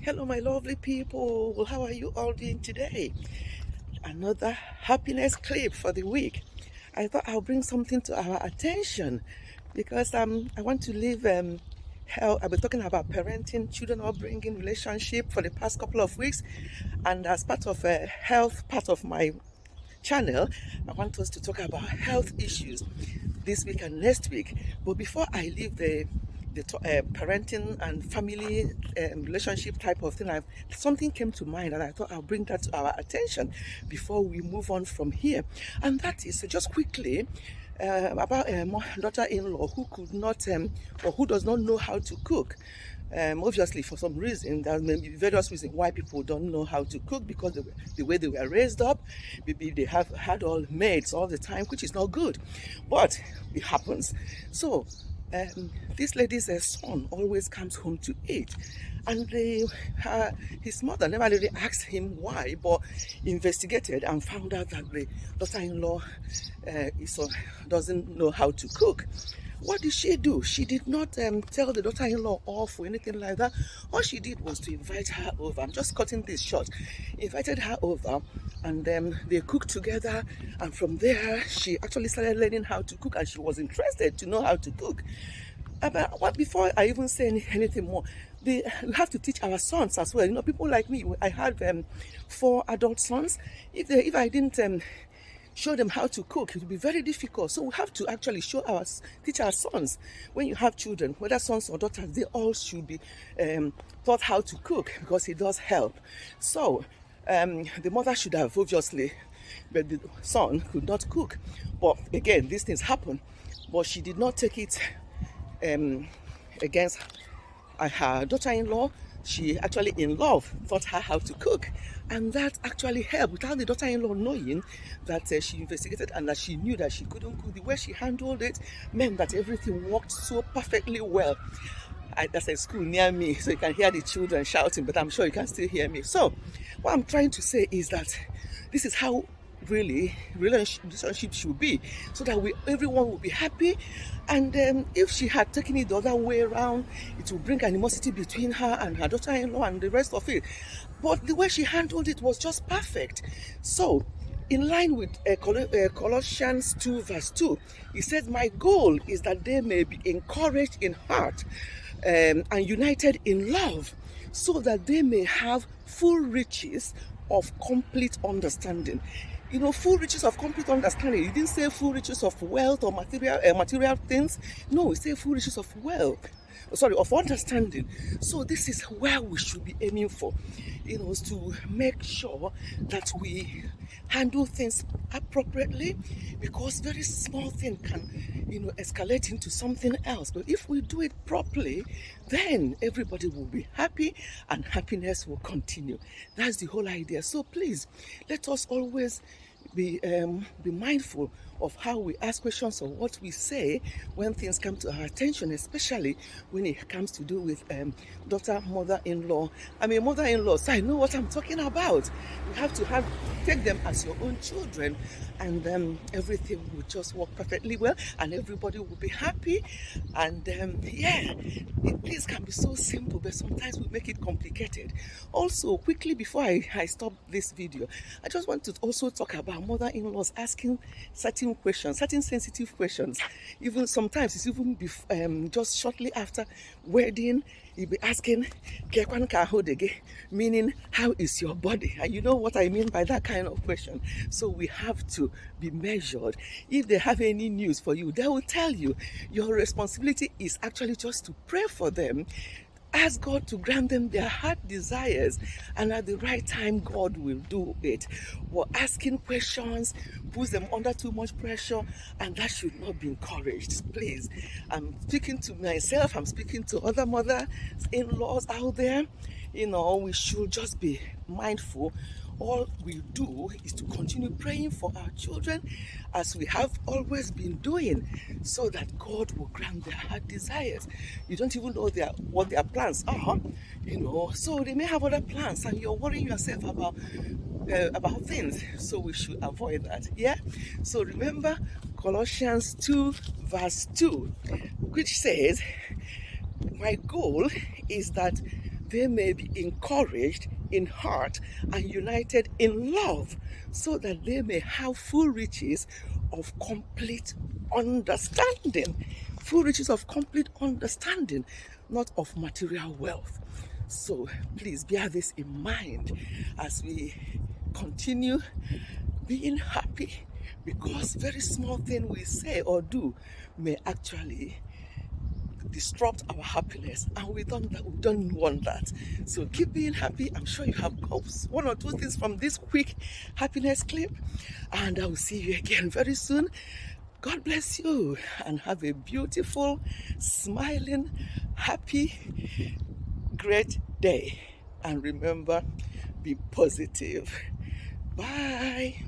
Hello, my lovely people. How are you all doing today? Another happiness clip for the week. I thought I'll bring something to our attention because I want to leave how I've been talking about parenting, children upbringing, relationship for the past couple of weeks, and as part of a health part of my channel, I want us to talk about health issues this week and next week. But before I leave the parenting and family relationship type of thing, something came to mind and I thought I'll bring that to our attention before we move on from here. And that is just quickly about a daughter-in-law who could not or who does not know how to cook. Obviously, for some reason, there may be various reasons why people don't know how to cook, because the way they were raised up, maybe they have had all maids all the time, which is not good, but it happens. So this lady's son always comes home to eat, and his mother never really asked him why, but investigated and found out that the daughter-in-law doesn't know how to cook. What did she do? She did not tell the daughter-in-law off or anything like that. All she did was to invite her over. I'm just cutting this short. Invited her over, and they cooked together. And from there, she actually started learning how to cook, and she was interested to know how to cook. But before I even say anything more, we have to teach our sons as well. You know, people like me, I had 4 adult sons. If I didn't show them how to cook, it will be very difficult. So we have to actually teach our sons. When you have children, whether sons or daughters, they all should be taught how to cook, because it does help. So the mother should have, obviously, but the son could not cook. But again, these things happen. But she did not take it against her daughter-in-law. She actually, in love, taught her how to cook, and that actually helped without the daughter-in-law knowing that she investigated and that she knew that she couldn't cook. The way she handled it meant that everything worked so perfectly well. There's a school near me, so you can hear the children shouting, but I'm sure you can still hear me. So what I'm trying to say is that this is how really relationship should be, so that everyone will be happy. And if she had taken it the other way around, it will bring animosity between her and her daughter-in-law and the rest of it. But the way she handled it was just perfect. So in line with Colossians 2 verse 2, he says, my goal is that they may be encouraged in heart and united in love, so that they may have full riches of complete understanding. You know, full riches of complete understanding. He didn't say full riches of wealth or material things. No, he said full riches of of understanding. So this is where we should be aiming for, you know, to make sure that we handle things appropriately, because very small thing can, you know, escalate into something else. But if we do it properly, then everybody will be happy and happiness will continue. That's the whole idea. So please, let us always be mindful of how we ask questions or what we say when things come to our attention, especially when it comes to do with mother-in-law. I'm a mother-in-law, so I know what I'm talking about. You have to take them as your own children, and everything will just work perfectly well, and everybody will be happy. And things can be so simple, but sometimes we make it complicated. Also, quickly before I stop this video, I just want to also talk about mother-in-laws asking certain questions, certain sensitive questions. Even sometimes it's even just shortly after wedding, you'll be asking, meaning, how is your body? And you know what I mean by that kind of question. So we have to be measured. If they have any news for you, they will tell you. Your responsibility is actually just to pray for them. Ask God to grant them their heart desires, and at the right time, God will do it. We're asking questions puts them under too much pressure, and that should not be encouraged. Please, I'm speaking to myself, I'm speaking to other mothers-in-laws out there. You know, we should just be mindful. All we do is to continue praying for our children, as we have always been doing, so that God will grant their heart desires. You don't even know what their plans are, you know, so they may have other plans and you're worrying yourself about things. So we should avoid that. Yeah. So remember Colossians 2 verse 2, which says, my goal is that they may be encouraged in heart and united in love, so that they may have full riches of complete understanding. Full riches of complete understanding, not of material wealth. So please bear this in mind as we continue being happy, because very small thing we say or do may actually disrupt our happiness, and we don't want that. So keep being happy. I'm sure you have got one or two things from this quick happiness clip, and I will see you again very soon. God bless you and have a beautiful, smiling, happy, great day. And remember, be positive. Bye.